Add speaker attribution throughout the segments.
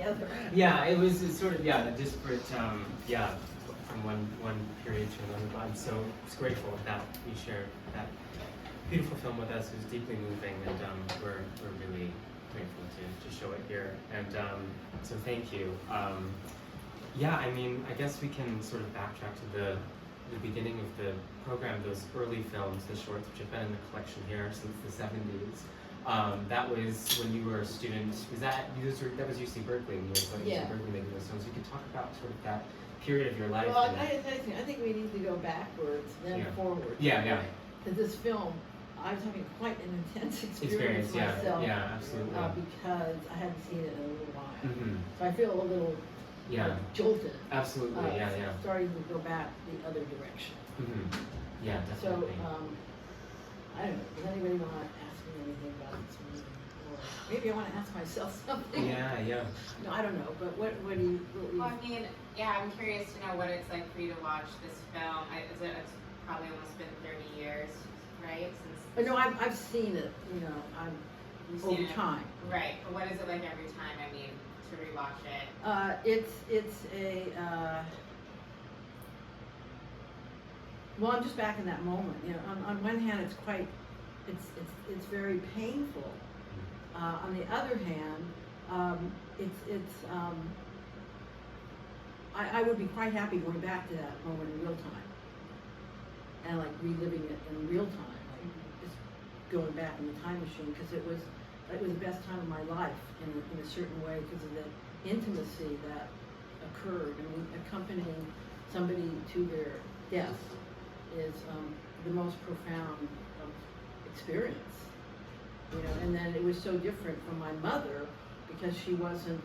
Speaker 1: together.
Speaker 2: Yeah, it's sort of, yeah, disparate, yeah, from one period to another. But I'm so grateful that you shared that beautiful film with us. It was deeply moving, and we're really grateful to show it here. And so thank you. Yeah, I mean, I guess we can sort of backtrack to the beginning of the program, those early films, the shorts, which have been in the collection here since the 70s. That was when you were a student. That was UC Berkeley, and you were studying UC Berkeley making those films. You could talk about sort of that period of your life.
Speaker 1: Well, I think we need to go backwards, then forward.
Speaker 2: Yeah.
Speaker 1: Because this film, I was having quite an intense experience myself.
Speaker 2: Yeah, absolutely.
Speaker 1: Because I hadn't seen it in a little while.
Speaker 2: Mm-hmm.
Speaker 1: So I feel a little jolted.
Speaker 2: Absolutely,
Speaker 1: Starting to go back the other direction.
Speaker 2: Mm-hmm. Yeah, definitely.
Speaker 1: So, I don't know, does anybody want to ask me anything about this movie? Or maybe I want to ask myself something.
Speaker 2: Yeah.
Speaker 1: No, I don't know, but what do you...
Speaker 3: Well, I mean, yeah, I'm curious to know what it's like for you to watch this film. It's probably almost been 30 years, right?
Speaker 1: But no, I've seen it, over time.
Speaker 3: Right, but what is it like every time, I mean, to rewatch it?
Speaker 1: Well, I'm just back in that moment. On one hand, it's very painful. On the other hand, I would be quite happy going back to that moment in real time, and like reliving it in real time, like just going back in the time machine, because it was the best time of my life in a certain way, because of the intimacy that occurred. I mean, accompanying somebody to their death is the most profound experience, and then it was so different from my mother, because she wasn't,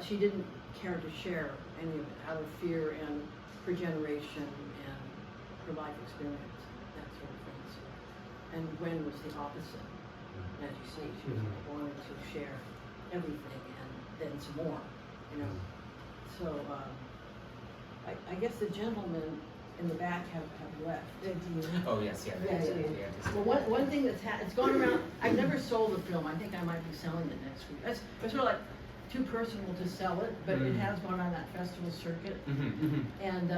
Speaker 1: she didn't care to share any of it out of fear and her generation and her life experience, that sort of thing. So, and Gwen was the opposite. As you see, she was wanting to share everything and then some more, So, I guess the gentlemen in the back have left.
Speaker 2: Oh yes, yeah.
Speaker 1: Well, one thing it's gone around. I've never sold a film. I think I might be selling it next week. It's sort of like too personal to sell it, but it has gone on that festival circuit. And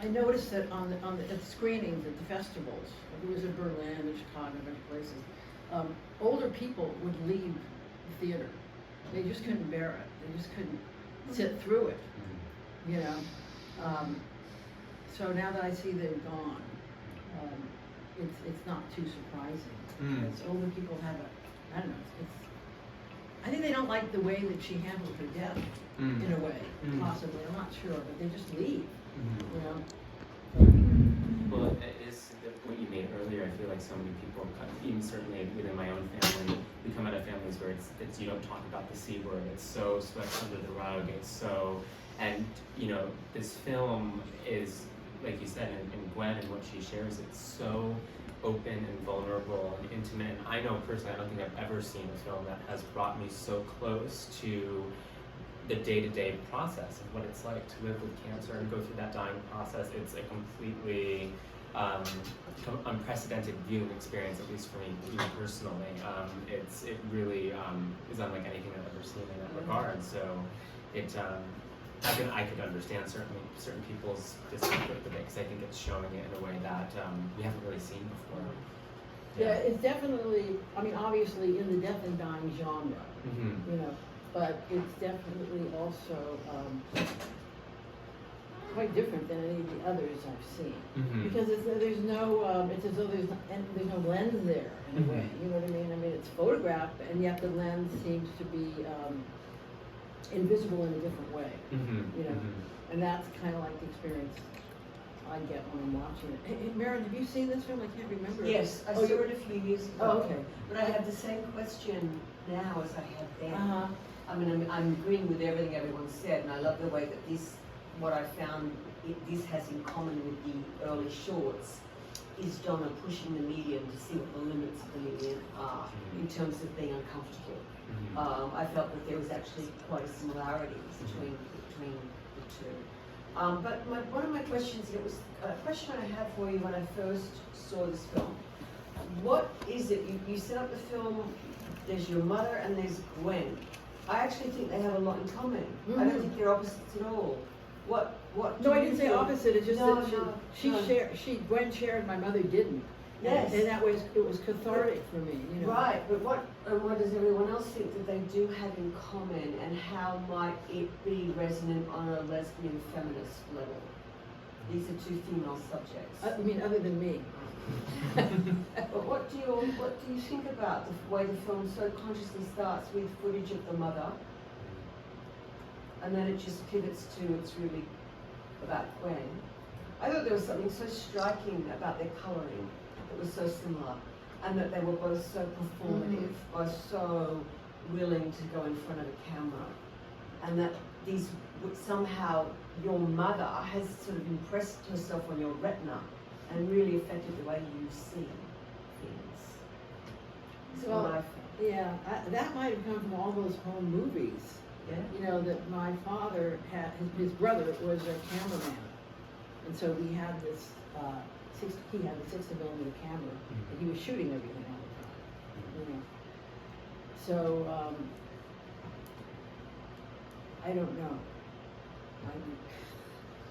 Speaker 1: I noticed that at the screenings at the festivals, like it was in Berlin and Chicago and a bunch of places, older people would leave the theater. They just couldn't bear it. They just couldn't sit through it. So now that I see they've gone, it's not too surprising. Because older people have I don't know, I think they don't like the way that she handled her death, in a way, possibly. I'm not sure, but they just leave,
Speaker 2: Well, it is what you made earlier. I feel like so many people, even certainly within my own family, we come out of families where it's you don't talk about the C word. It's so swept under the rug. It's so, and this film is, like you said, and Gwen and what she shares, it's so open and vulnerable and intimate. And I know personally, I don't think I've ever seen a film that has brought me so close to the day-to-day process of what it's like to live with cancer and go through that dying process. It's a completely unprecedented viewing experience, at least for me, even personally. It really is unlike anything I've ever seen in that regard. So I could understand certain people's discomfort with it, because I think it's showing it in a way that we haven't really seen before.
Speaker 1: Yeah, it's definitely, obviously in the death and dying genre, but it's definitely also quite different than any of the others I've seen. Because there's no, it's as though there's no lens there in a way, you know what I mean? It's photographed, and yet the lens seems to be invisible in a different way, and that's kind of like the experience I get when I'm watching it. Hey, Maren, have you seen this film? I can't remember.
Speaker 4: Yes, I saw it a few years ago.
Speaker 1: Oh, okay.
Speaker 4: But I have the same question now as I had then. I'm agreeing with everything everyone said, and I love the way that what I found this has in common with the early shorts is Donna pushing the medium to see what the limits of the medium are in terms of being uncomfortable. I felt that there was actually quite a similarity between the two. But one of my questions, it was a question I had for you when I first saw this film. What is it, you set up the film there's your mother and there's Gwen. I actually think they have a lot in common. I don't
Speaker 1: Mhm.
Speaker 4: think they're opposites at all. What do
Speaker 1: No, I
Speaker 4: you
Speaker 1: didn't say
Speaker 4: think?
Speaker 1: opposite, it's just
Speaker 4: No,
Speaker 1: that
Speaker 4: no,
Speaker 1: she
Speaker 4: no.
Speaker 1: shared, Gwen shared, my mother didn't.
Speaker 4: Yes.
Speaker 1: And that was, it was cathartic for me, you know.
Speaker 4: Right, but what does everyone else think that they do have in common, and how might it be resonant on a lesbian feminist level? These are two female subjects.
Speaker 1: I mean, other than me.
Speaker 4: But what do you think about the way the film so consciously starts with footage of the mother, and then it just pivots to it's really about Gwen? I thought there was something so striking about their colouring that was so similar, and that they were both so performative, both so willing to go in front of a camera, and that these somehow your mother has sort of impressed herself on your retina and really affected the way you see things. Is
Speaker 1: Well,
Speaker 4: what I felt.
Speaker 1: Yeah, that might have come from all those home movies.
Speaker 4: Yeah.
Speaker 1: You know, that my father had, his brother was a cameraman. And so we had this, he had a 60mm camera, and he was shooting everything all the time, you know. So, I don't know.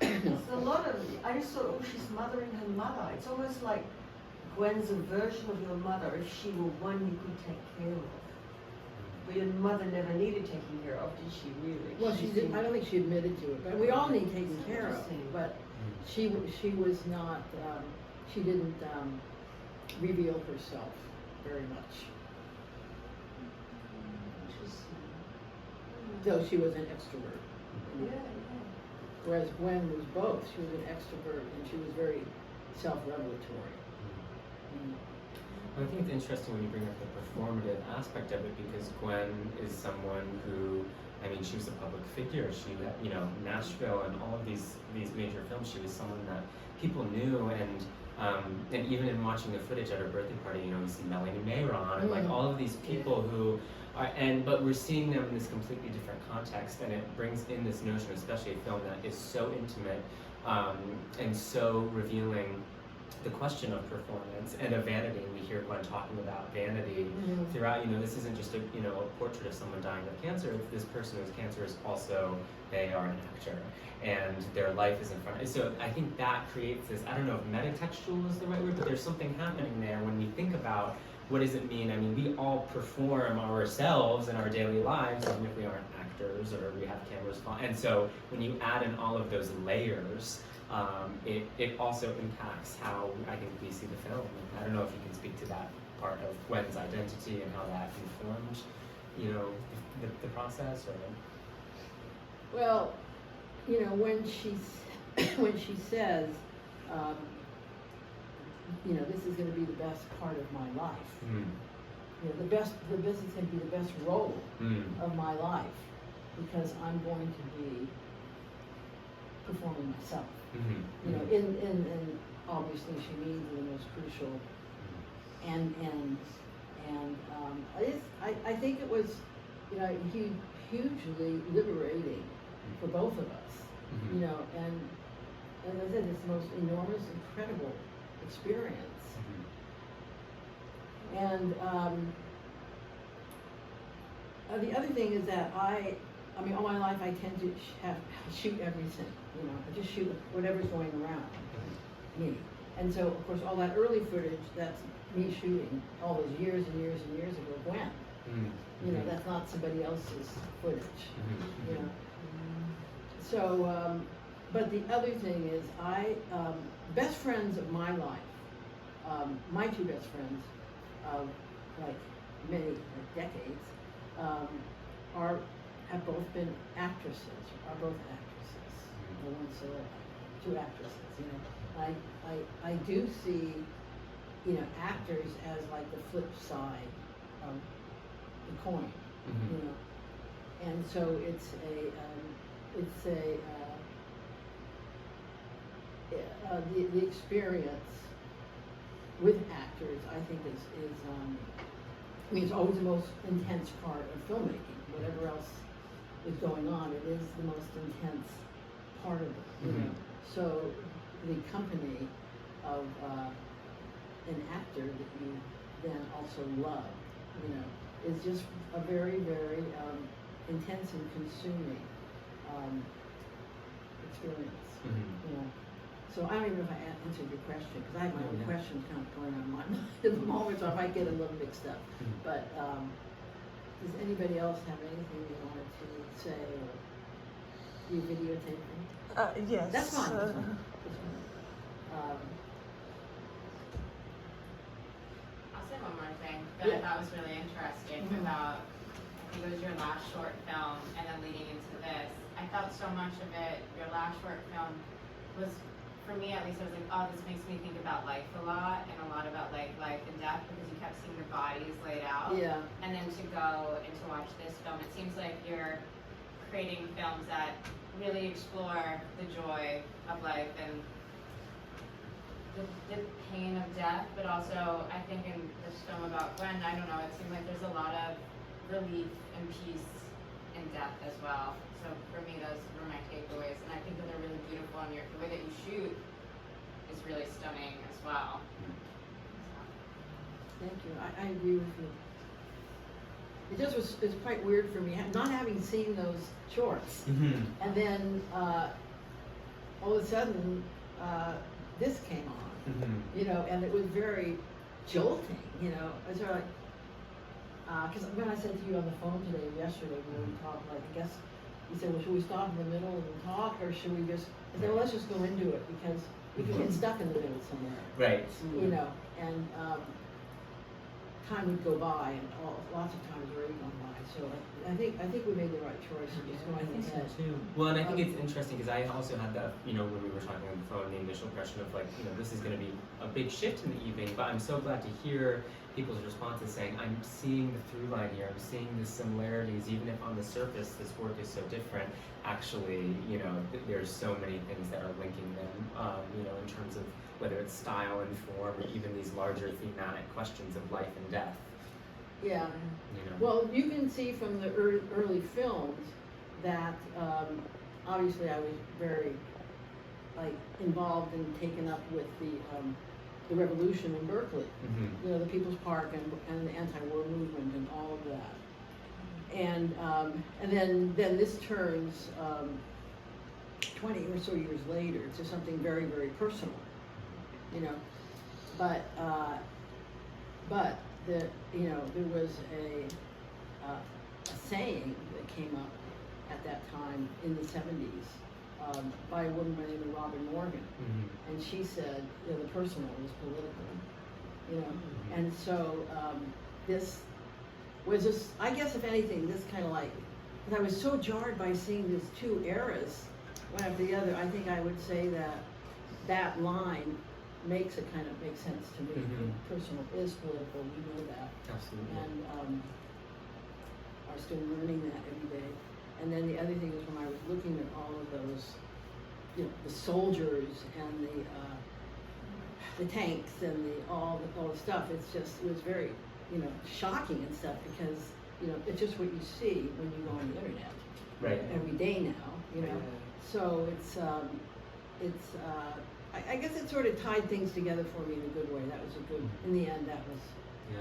Speaker 4: It's a lot of, I just thought, oh, she's mothering her mother. It's almost like Gwen's a version of your mother if she were one you could take care of. But your mother never needed taking care of, did she really?
Speaker 1: Well, she didn't, I don't think she admitted to it, but we all need taken care of.
Speaker 4: Interesting.
Speaker 1: But she was not, she didn't reveal herself very much.
Speaker 4: Interesting.
Speaker 1: Though she was an extrovert.
Speaker 4: Yeah, yeah.
Speaker 1: Whereas Gwen was both. She was an extrovert and she was very self-revelatory.
Speaker 2: I think it's interesting when you bring up the performative aspect of it, because Gwen is someone who, I mean, she was a public figure. She, you know, Nashville and all of these major films, she was someone that people knew, and even in watching the footage at her birthday party, you know, we see Melanie Mayron and like all of these people who are, but we're seeing them in this completely different context, and it brings in this notion, especially a film that is so intimate and so revealing the question of performance and of vanity. We hear Gwen talking about vanity throughout. You know, this isn't just a portrait of someone dying of cancer. This person who's cancerous also, they are an actor, and their life is in front. So I think that creates this, I don't know if metatextual is the right word, but there's something happening there when we think about what does it mean. I mean, we all perform ourselves in our daily lives, even if we aren't actors or we have cameras. And so when you add in all of those layers, it also impacts how I think we see the film. I don't know if you can speak to that part of Gwen's identity and how that informed, you know, the process, or.
Speaker 1: Well, you know, when she says, you know, this is going to be the best part of my life. You know, this is going to be the best role of my life, because I'm going to be performing myself. You know, in obviously she means the most crucial, and I think it was, you know, hugely liberating for both of us. You know, and as I said, it's the most enormous, incredible experience. And the other thing is that I mean, all my life I tend to shoot everything. You know, I just shoot whatever's going around me. And so, of course, all that early footage, that's me shooting all those years and years and years ago. When, you know, that's not somebody else's footage. You know. So, but the other thing is, best friends of my life, my two best friends of like many decades, have both been actresses, are both actresses. Two actresses, you know. I do see, you know, actors as like the flip side of the coin, you know. And so the experience with actors, I think is I mean, it's always the most intense part of filmmaking. Whatever else is going on, it is the most intense part of it, you know. So the company of an actor that you then also love, you know, is just a very, very intense and consuming experience. You know. So I don't even know if I answered your question, because I have my own questions kind of going on in my mind at the moment, so I might get a little mixed up. But does anybody else have anything they wanted to say, or you videotaping?
Speaker 5: Yes.
Speaker 1: That's fine. That's fine. That's fine.
Speaker 3: I'll say one more thing that I thought was really interesting about, I think it was your last short film, and then leading into this. I felt so much of it, your last short film was, for me at least, I was like, oh, this makes me think about life a lot, and a lot about like life and death, because you kept seeing the bodies laid out.
Speaker 1: Yeah.
Speaker 3: And then to go and to watch this film, it seems like you're creating films that really explore the joy of life and the pain of death, but also I think in this film about Gwen, I don't know, it seemed like there's a lot of relief and peace in death as well. So for me, those were my takeaways, and I think that they're really beautiful, and the way that you shoot is really stunning as well.
Speaker 1: Thank you. I agree with you. It just was, it's quite weird for me, not having seen those shorts. And then all of a sudden, this came on, you know, and it was very jolting, you know. I was sort of like, because when I said to you on the phone yesterday, when we talked, like, I guess, you said, well, should we stop in the middle and talk, or should we just, I said, well, let's just go into it, because we could get stuck in the middle somewhere.
Speaker 2: Right.
Speaker 1: You know, and time would go by, and lots of time has already gone by. So I think we made the right choice of just going ahead.
Speaker 2: Too. Well, and I think it's interesting because I also had that, you know, when we were talking on the phone, the initial impression of like, you know, this is going to be a big shift in the evening. But I'm so glad to hear people's responses saying, I'm seeing the through line here. I'm seeing the similarities, even if on the surface this work is so different. Actually, you know, there's so many things that are linking them, you know, in terms of whether it's style and form, or even these larger thematic questions of life and death.
Speaker 1: Yeah.
Speaker 2: You know.
Speaker 1: Well, you can see from the early films that obviously I was very like involved and taken up with the revolution in Berkeley. You know, the People's Park and the anti-war movement and all of that. And then this turns 20 or so years later to something very, very personal. You know, but you know, there was a saying that came up at that time in the 70s by a woman by the name of Robin Morgan, and she said, you know, the personal is political, you know, and so this was just, I guess if anything, this kind of like, because I was so jarred by seeing these two eras one after the other, I think I would say that line makes sense to me. Personal is political, we know that.
Speaker 2: Absolutely.
Speaker 1: And are still learning that every day. And then the other thing is when I was looking at all of those, you know, the soldiers and the tanks and all the stuff, it was very, you know, shocking and stuff, because, you know, it's just what you see when you go on the internet.
Speaker 2: Right.
Speaker 1: Every day now, you know. So I guess it sort of tied things together for me in a good way. That was a good, in the end, that was.
Speaker 2: Yeah.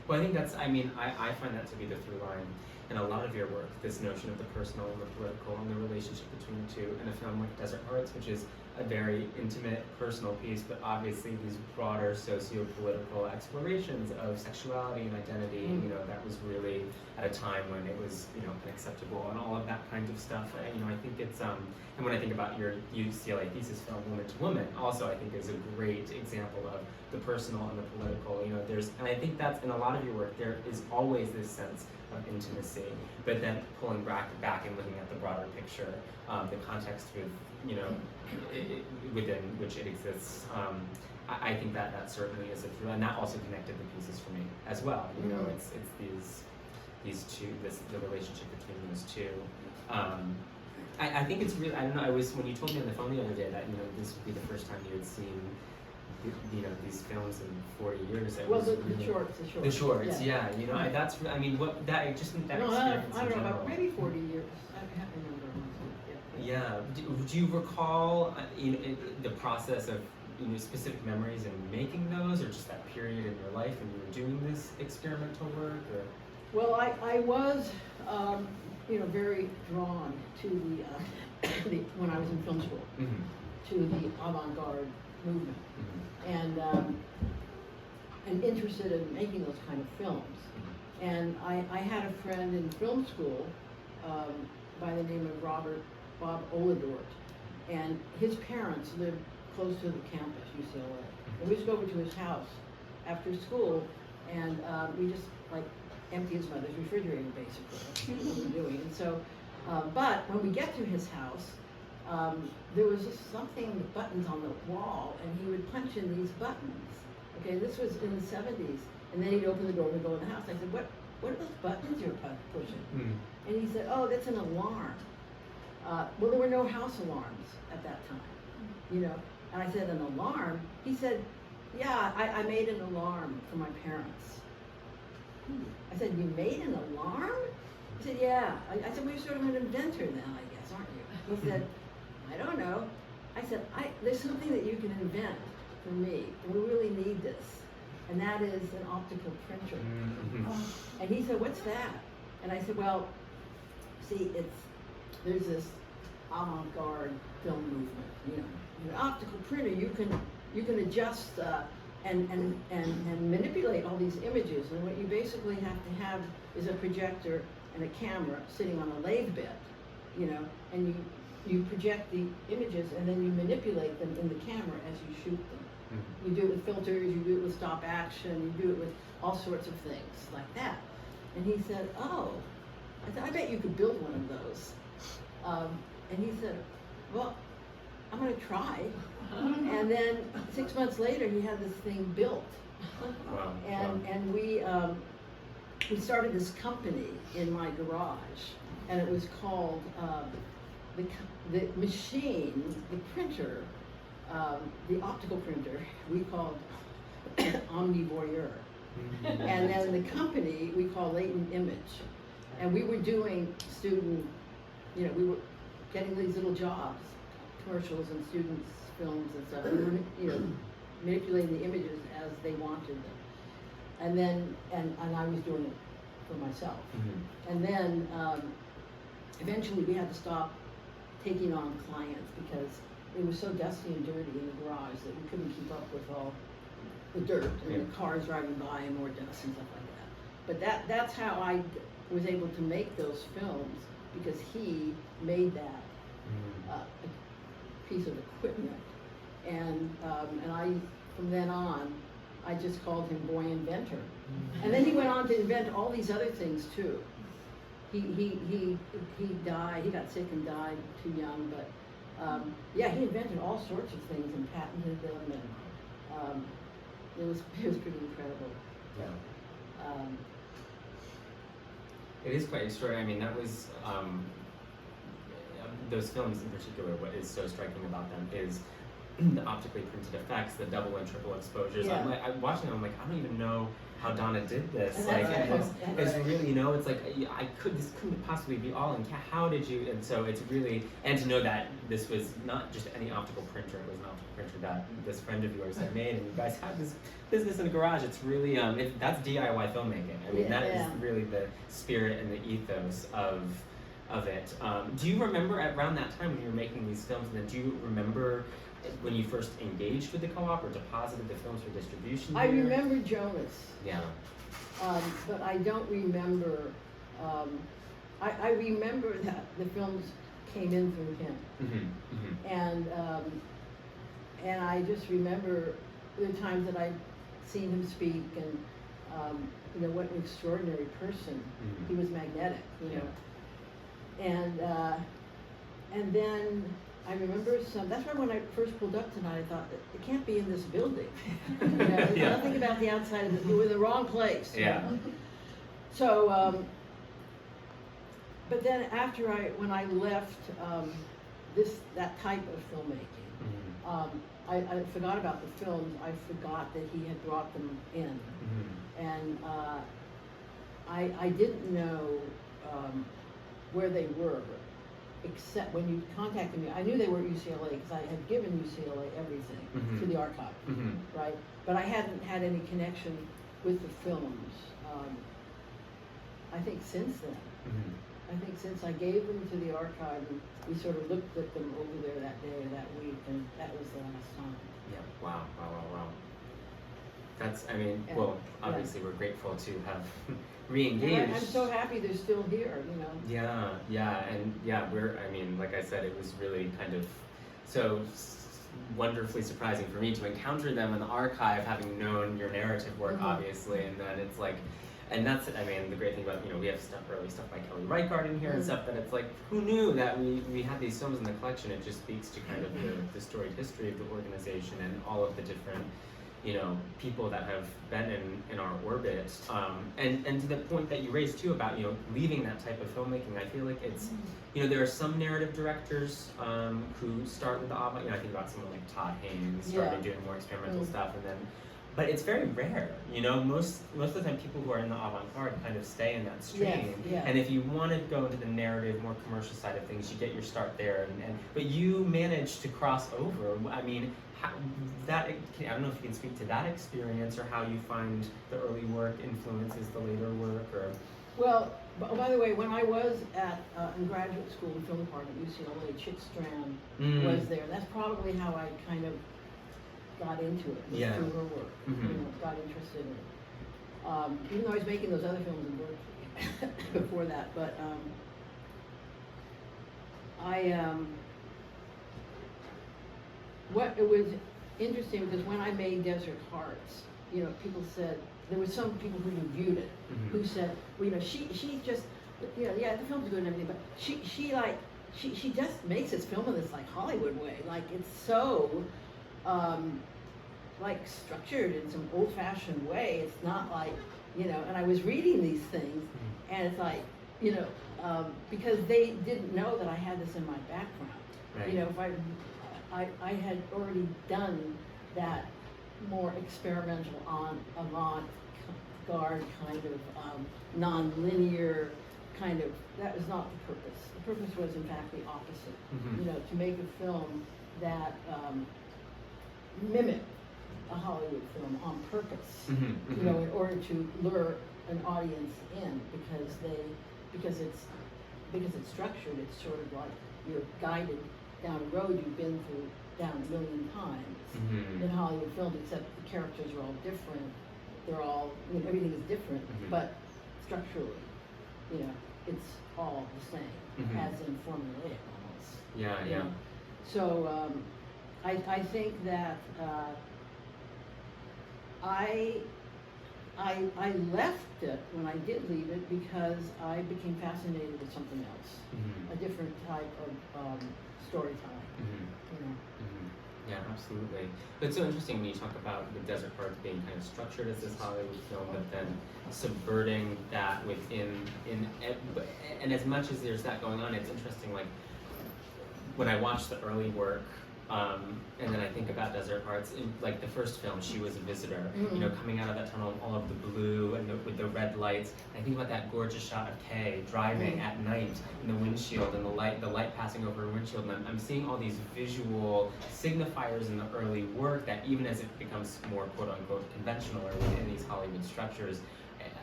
Speaker 2: Well, I think that's, I mean, I find that to be the through line in a lot of your work, this notion of the personal and the political and the relationship between the two in a film like Desert Hearts, which is a very intimate, personal piece, but obviously these broader socio-political explorations of sexuality and identity, you know, that was really at a time when it was, you know, unacceptable and all of that kind of stuff. You know, I think it's, and when I think about your UCLA thesis film, Woman to Woman, also I think is a great example of the personal and the political, you know, and I think that's, in a lot of your work, there is always this sense of intimacy, but then pulling back and looking at the broader picture, the context with, you know, within which it exists. I think that certainly is a through, and that also connected the pieces for me as well. You know, it's these two, the relationship between those two. I think it's really, I don't know, when you told me on the phone the other day that, you know, this would be the first time you had seen, you know, these films in 40 years.
Speaker 1: The shorts.
Speaker 2: The shorts, yeah. You know, that experience
Speaker 1: I don't know, about maybe 40 years. I can't remember.
Speaker 2: Yeah. Do you recall the process of specific memories in making those, or just that period in your life when you were doing this experimental work? Or?
Speaker 1: Well, I was, very drawn to when I was in film school, to the avant-garde movement, and interested in making those kind of films. And I had a friend in film school by the name of Bob Oladort, and his parents lived close to the campus, UCLA. And we used to go over to his house after school, and we just empty his mother's refrigerator, basically. That's what we were doing. And so, but when we get to his house, there was just something with buttons on the wall, and he would punch in these buttons. Okay, this was in the 70s, and then he'd open the door and go in the house. I said, what are those buttons you're pushing? And he said, oh, that's an alarm. Well, there were no house alarms at that time, And I said, an alarm? He said, yeah, I made an alarm for my parents. I said, you made an alarm? He said, yeah. I said, well, you're sort of an inventor then, I guess, aren't you? He said, I don't know. I said, there's something that you can invent for me, and we really need this, and that is an optical printer. And he said, what's that? And I said, well, see, there's this avant-garde film movement, An optical printer, you can adjust and manipulate all these images, and what you basically have to have is a projector and a camera sitting on a lathe bed, and you project the images and then you manipulate them in the camera as you shoot them. You do it with filters, you do it with stop action, you do it with all sorts of things like that. And he said, oh, I said, I bet you could build one of those. And he said, well, I'm going to try. And then 6 months later, he had this thing built.
Speaker 2: Wow.
Speaker 1: And we started this company in my garage, and it was called the machine, the printer, the optical printer, we called Omnivoyeur. And then the company we call Latent Image. And we were doing student, we were getting these little jobs, commercials and students' films and stuff. We were, manipulating the images as they wanted them. And then, and I was doing it for myself. And then, eventually we had to stop taking on clients because it was so dusty and dirty in the garage that we couldn't keep up with all the dirt and the cars driving by and more dust and stuff like that. But that's how I was able to make those films, because he made that a piece of equipment, and I, from then on, I just called him Boy Inventor. And then he went on to invent all these other things too. He died. He got sick and died too young, but he invented all sorts of things and patented them, and it was pretty incredible.
Speaker 2: Yeah. It is quite extraordinary. I mean, that was those films in particular. What is so striking about them is the optically printed effects, the double and triple exposures.
Speaker 1: Yeah.
Speaker 2: I'm watching them. I'm like, I don't even know how Donna did this.
Speaker 1: And
Speaker 2: Like,
Speaker 1: that's
Speaker 2: it's really, it's like this couldn't possibly be all. And how did you? And so it's really, and to know that this was not just any optical printer. It was an optical printer that this friend of yours had made, and you guys had this business in the garage. It's really, that's DIY filmmaking. I mean, that is really the spirit and the ethos of it. Do you remember around that time when you were making these films? And then do you remember when you first engaged with the co-op or deposited the films for distribution?
Speaker 1: I remember Jonas.
Speaker 2: Yeah.
Speaker 1: But I don't remember. I remember that the films came in through him, and I just remember the times that I'd seen him speak, and what an extraordinary person. He was magnetic, and then I remember that's why when I first pulled up tonight, I thought, it can't be in this building. There's nothing about the outside of this. We were in the wrong place.
Speaker 2: Yeah.
Speaker 1: So, but then when I left that type of filmmaking, I forgot about the films. I forgot that he had brought them in, and I didn't know where they were, except when you contacted me, I knew they were at UCLA because I had given UCLA everything to the archive, right? But I hadn't had any connection with the films. I think since then. I think since I gave them to the archive, and we sort of looked at them over there that day or that week, and that was the last time.
Speaker 2: Yeah. Wow. That's, I mean,
Speaker 1: Yeah.
Speaker 2: well, obviously we're grateful to have re-engaged.
Speaker 1: And I'm so happy they're still here, you know.
Speaker 2: Yeah, I mean, like I said, it was really kind of so wonderfully surprising for me to encounter them in the archive, having known your narrative work, obviously, and then it's like, and that's, I mean, the great thing about, you know, we have early stuff by Kelly Reichardt in here and stuff that it's like, who knew that we had these films in the collection? It just speaks to kind of the storied history of the organization and all of the different, you know, people that have been in our orbit, and to the point that you raised too about, you know, leaving that type of filmmaking, I feel like it's, you know, there are some narrative directors who start with the avant, you know, I think about someone like Todd Haynes started doing more experimental stuff, and then, but it's very rare, you know, most of the time people who are in the avant-garde kind of stay in that stream, and if you want to go into the narrative, more commercial side of things, you get your start there, but you managed to cross over. I mean, I don't know if you can speak to that experience or how you find the early work influences the later work, or.
Speaker 1: Well, by the way, when I was in graduate school in film department at UCLA, Chick Strand was there. That's probably how I kind of got into it, through her work. You know, got interested in it. Even though I was making those other films in Berkeley before that, but it was interesting because when I made Desert Hearts, you know, people said, there were some people who reviewed it who said, well, you know, she just, you know, the film's good and everything, but she just makes this film in this like Hollywood way, like it's so like structured in some old-fashioned way. It's not like, you know, and I was reading these things and it's like, you know, because they didn't know that I had this in my background.
Speaker 2: Right.
Speaker 1: You know, if I had already done that more experimental avant-garde kind of non-linear kind of, that was not the purpose. The purpose was in fact the opposite. You know, to make a film that mimicked a Hollywood film on purpose. You know, in order to lure an audience in, because it's structured. It's sort of like you're guided down a road you've been through down a million times in Hollywood films, except the characters are all different. They're all, you know, everything is different, but structurally, you know, it's all the same, as in formulaic almost.
Speaker 2: Yeah.
Speaker 1: You know? So I think that I left it when I did leave it because I became fascinated with something else, a different type of storytelling. You know.
Speaker 2: Yeah, absolutely. But it's so interesting when you talk about the Desert Hearts being kind of structured as this Hollywood film, but then subverting that and as much as there's that going on, it's interesting, like, when I watch the early work, and then I think about Desert Hearts, in, like, the first film, she was a visitor, you know, coming out of that tunnel, all of the blue and with the red lights. I think about that gorgeous shot of Kay driving at night in the windshield and the light passing over her windshield, and I'm seeing all these visual signifiers in the early work that even as it becomes more quote-unquote conventional or within these Hollywood structures,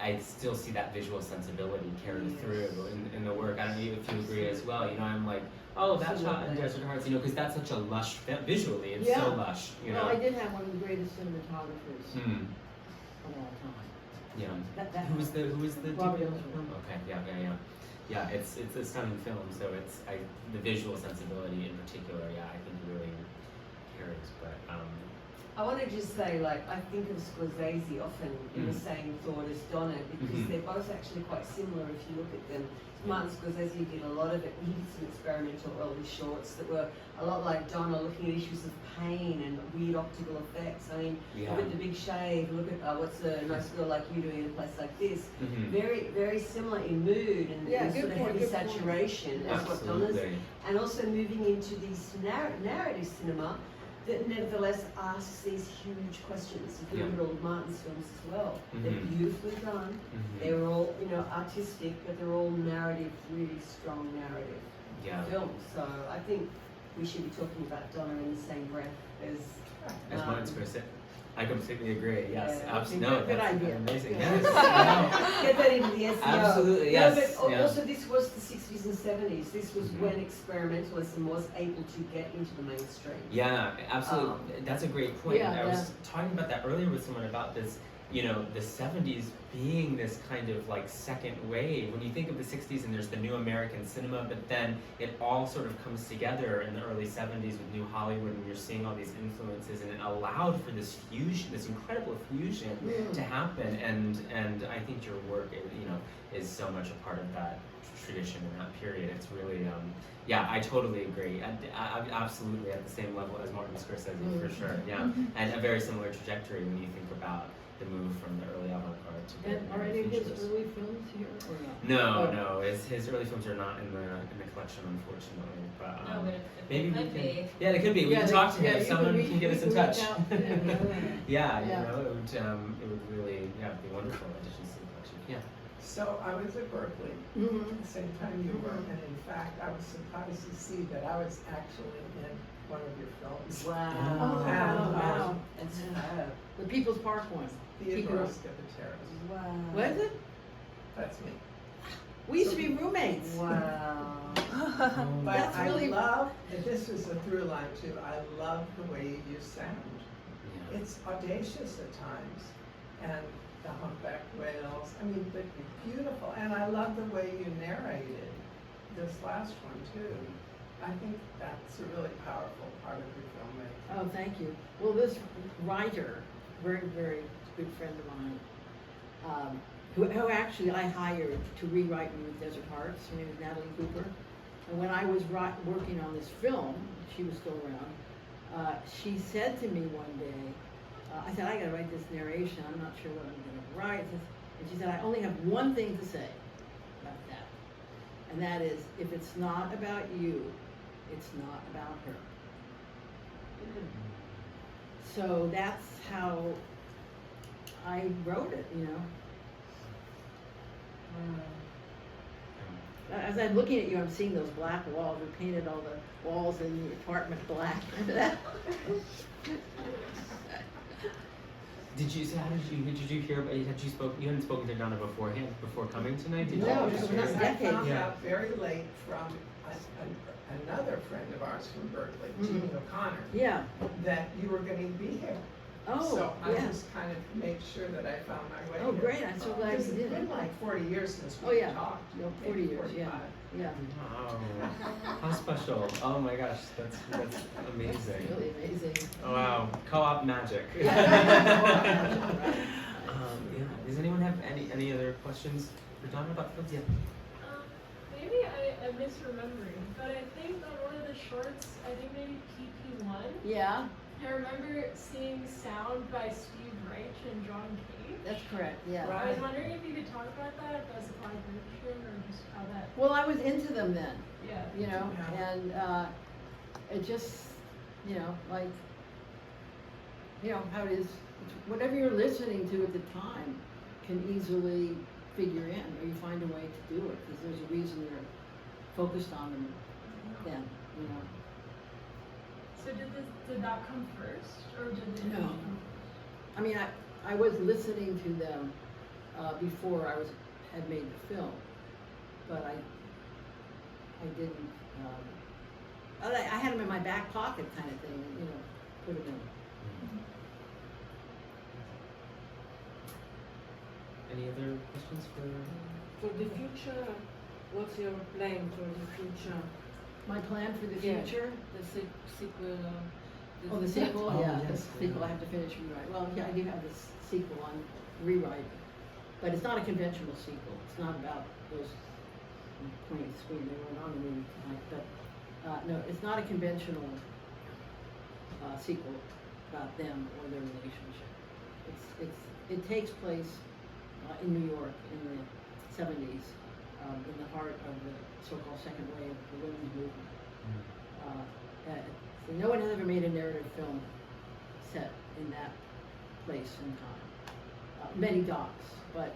Speaker 2: I still see that visual sensibility carry through in the work. I don't know if you agree as well. You know, I'm like, oh, that shot in Desert Hearts, you know, because that's such a lush film. Visually, it's so lush, you know.
Speaker 1: Well, I did have one of the greatest cinematographers of all time.
Speaker 2: Yeah. Who was the
Speaker 1: Robert
Speaker 2: film?
Speaker 1: Elswit.
Speaker 2: Okay, yeah. It's a stunning film, so it's the visual sensibility in particular. Yeah, I think really carries. But
Speaker 4: I want to just say, like, I think of Scorsese often in the same thought as Donna, because they're both actually quite similar if you look at them. Martin Scorsese did a lot of it. He did some experimental early shorts that were a lot like Donna, looking at issues of pain and weird optical effects. I mean, look at The Big Shave, look at What's a Nice Girl Like You Doing in a Place Like This. Very, very similar in mood and sort of heavy saturation as what Donna's. And also moving into these narrative cinema. that nevertheless asks these huge questions. You can look at all of Martin's films as well. They're
Speaker 2: Mhm.
Speaker 4: beautifully done. They're all, artistic, but they're all narrative, really strong narrative
Speaker 2: Yeah.
Speaker 4: films. So I think we should be talking about Donna in the same breath as
Speaker 2: As Martin Scorsese. I completely agree. Yes,
Speaker 4: Yeah.
Speaker 2: absolutely. No,
Speaker 1: Good
Speaker 2: that's
Speaker 1: idea.
Speaker 2: amazing.
Speaker 1: Good.
Speaker 2: Yes. Wow.
Speaker 4: Get that into the SEO.
Speaker 2: Absolutely, yes,
Speaker 4: No, but
Speaker 2: yeah.
Speaker 4: also this was the 60s and 70s. This was when experimentalism was able to get into the mainstream.
Speaker 2: Yeah, absolutely. That's a great point.
Speaker 1: Yeah,
Speaker 2: I was talking about that earlier with someone about this, the 70s being this kind of like second wave. When you think of the 60s and there's the new American cinema, but then it all sort of comes together in the early 70s with New Hollywood, and you're seeing all these influences, and it allowed for this fusion, this incredible fusion to happen. And I think your work, is so much a part of that tradition in that period. It's really, I totally agree. I'm absolutely at the same level as Martin Scorsese, for sure. Yeah, and a very similar trajectory when you think about the move from the early avant-garde to the
Speaker 1: And are any of his
Speaker 2: futurists.
Speaker 1: early films here or not?
Speaker 2: No, his early films are not in the collection, unfortunately. But
Speaker 3: No, but if
Speaker 2: maybe
Speaker 3: they
Speaker 2: we
Speaker 3: could
Speaker 2: can.
Speaker 3: be.
Speaker 2: Yeah, they could be. We can talk to him.
Speaker 1: you
Speaker 2: Someone
Speaker 1: reach-
Speaker 2: can get
Speaker 1: we
Speaker 2: us in
Speaker 1: reach
Speaker 2: touch.
Speaker 1: out. Yeah.
Speaker 2: It would really be wonderful additions to the collection. Yeah.
Speaker 5: So I was at Berkeley
Speaker 1: Mhm.
Speaker 5: at the same time you were, and in fact, I was surprised to see that I was actually in one of your films.
Speaker 4: Wow.
Speaker 1: Oh, wow.
Speaker 4: That's fab.
Speaker 1: The People's Park one.
Speaker 5: Theodore Skipateris.
Speaker 4: Wow.
Speaker 1: Was it?
Speaker 5: That's me.
Speaker 1: We used to be roommates.
Speaker 4: Wow.
Speaker 5: But
Speaker 1: That's
Speaker 5: I
Speaker 1: really-
Speaker 5: love, and this was a through line too, I love the way you use sound.
Speaker 2: Yeah.
Speaker 5: It's audacious at times, and the humpback whales, but beautiful, and I love the way you narrated this last one too. I think that's a really powerful part of your filmmaking.
Speaker 1: Oh, thank you. Well, this writer, very, very good friend of mine, who actually I hired to rewrite me with Desert Hearts. Her name is Natalie Cooper. And when I was working on this film, she was still around, she said to me one day, I said, I gotta write this narration, I'm not sure what I'm gonna write. And she said, I only have one thing to say about that. And that is, if it's not about you, it's not about her. So that's how I wrote it, As I'm looking at you, I'm seeing those black walls. We painted all the walls in the apartment black.
Speaker 2: Did you hear about, you hadn't spoken to Donna beforehand, before coming tonight? Did
Speaker 1: No,
Speaker 2: you
Speaker 1: just
Speaker 2: just
Speaker 1: not
Speaker 2: hear?
Speaker 5: I
Speaker 1: decades.
Speaker 5: found
Speaker 2: Yeah.
Speaker 5: out very late from another friend of ours from Berkeley, Jeannie O'Connor,
Speaker 1: Yeah.
Speaker 5: that you were going to be here.
Speaker 1: Oh,
Speaker 5: So I
Speaker 1: yeah.
Speaker 5: just kind of made sure that I found my way
Speaker 1: Oh,
Speaker 5: here.
Speaker 1: great. I'm so glad
Speaker 5: Because
Speaker 1: you
Speaker 5: it's
Speaker 1: did.
Speaker 5: been like 40 years since
Speaker 1: Oh,
Speaker 5: we
Speaker 1: yeah.
Speaker 5: talked.
Speaker 1: No,
Speaker 5: maybe
Speaker 1: 40 years, yeah.
Speaker 5: 45.
Speaker 1: Yeah.
Speaker 2: Wow, how special! Oh my gosh, that's amazing.
Speaker 1: Really amazing.
Speaker 2: Oh, wow, co-op magic.
Speaker 1: Yeah.
Speaker 2: Yeah. Does anyone have any other questions for Donna about films? Yeah.
Speaker 6: Maybe I'm misremembering, but I think on one of the shorts, I think maybe PP1,
Speaker 1: Yeah,
Speaker 6: I remember seeing sound by Steve Reich and John Cage.
Speaker 1: that's correct. Yeah.
Speaker 6: I was wondering if you could talk about that, if that's a collaboration or just how that,
Speaker 1: Well, I was into them then,
Speaker 6: yeah.
Speaker 5: Yeah.
Speaker 1: and it just, like, how it is. Whatever you're listening to at the time can easily figure in, or you find a way to do it, because there's a reason you're focused on them then,
Speaker 6: So did that come first, or did the
Speaker 1: No.
Speaker 6: come
Speaker 1: I mean, I was listening to them before had made the film, but I didn't, I had them in my back pocket kind of thing, put them in.
Speaker 2: Any other questions for?
Speaker 7: For the future, what's your plan for the future?
Speaker 1: My plan for the
Speaker 7: Yeah.
Speaker 1: future?
Speaker 7: The sequel?
Speaker 1: Oh, the sequel?
Speaker 2: Oh,
Speaker 1: Yeah,
Speaker 2: yes,
Speaker 1: the sequel I have to finish rewrite. Well, yeah, I do have this sequel on rewrite, but it's not a conventional sequel. It's not about those pointing at the screen. They weren't on the movie tonight, but no, it's not a conventional sequel about them or their relationship. It takes place in New York in the 70s, in the heart of the so-called second wave of the women's movement. So no one has ever made a narrative film set in that place and time. Many docs, but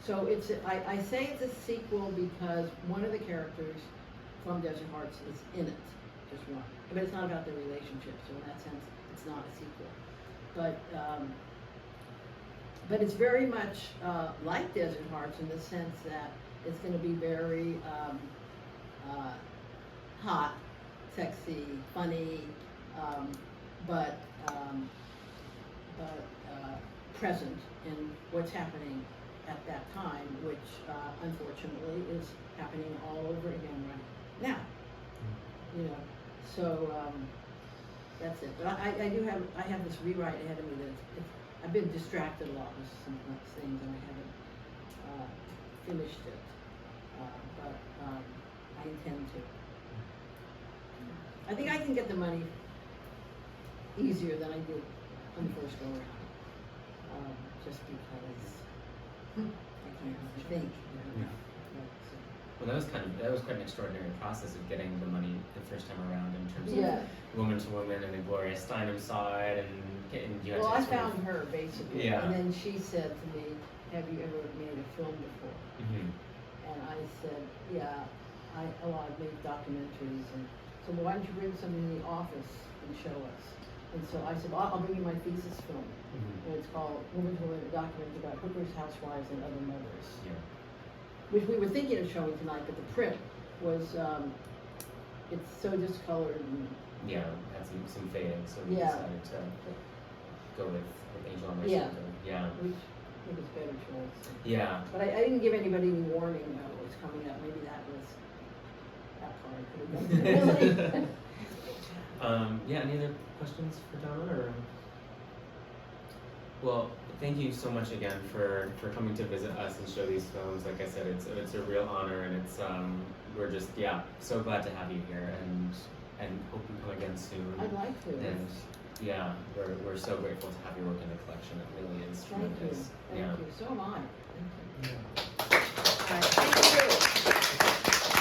Speaker 1: so I say it's a sequel because one of the characters from Desert Hearts is in it, just one. But it's not about their relationship, so in that sense, it's not a sequel. But it's very much like Desert Hearts in the sense that it's going to be very hot, sexy, funny, but present in what's happening at that time, which unfortunately is happening all over again right now. You know, so that's it. But I have this rewrite ahead of me that I've been distracted a lot with some things and I haven't finished it. But I intend to. I think I can get the money easier than I did on the first go around. Just because I can't really think. You know?
Speaker 2: Well, that was quite an extraordinary process of getting the money the first time around in terms
Speaker 1: Yeah.
Speaker 2: of Woman to Woman and the Gloria Steinem side and getting you had
Speaker 1: Well,
Speaker 2: to
Speaker 1: I
Speaker 2: sort of-
Speaker 1: found her basically,
Speaker 2: Yeah.
Speaker 1: and then she said to me, "Have you ever made a film before?"
Speaker 2: Mhm.
Speaker 1: And I said, "Yeah, I've made documentaries." And so, well, why don't you bring something in the office and show us? And so I said, well, I'll bring you my thesis film,
Speaker 2: Mhm.
Speaker 1: and it's called "Woman to Woman: A Documentary About Hookers, Housewives, and Other Mothers,"
Speaker 2: Yeah.
Speaker 1: which we were thinking of showing tonight, but the print was it's so discolored and
Speaker 2: Yeah, had some fading, so we
Speaker 1: Yeah.
Speaker 2: decided to go with Angel on My
Speaker 1: Yeah.
Speaker 2: Shoulder. Yeah.
Speaker 1: which I think is better choice.
Speaker 2: Yeah.
Speaker 1: But I didn't give anybody any warning about what was coming up. Maybe that part I could have done.
Speaker 2: Yeah, any other questions for Donna? Or? Well, thank you so much again for coming to visit us and show these films. Like I said, it's a real honor, and it's we're just so glad to have you here, and hope you come again soon.
Speaker 1: I'd like to.
Speaker 2: And yeah, we're so grateful to have your work in the collection. It really is
Speaker 1: Thank you.
Speaker 2: tremendous.
Speaker 1: Thank
Speaker 2: Yeah.
Speaker 1: you. So am I. Thank you.
Speaker 2: Yeah.
Speaker 1: All right. Thank you.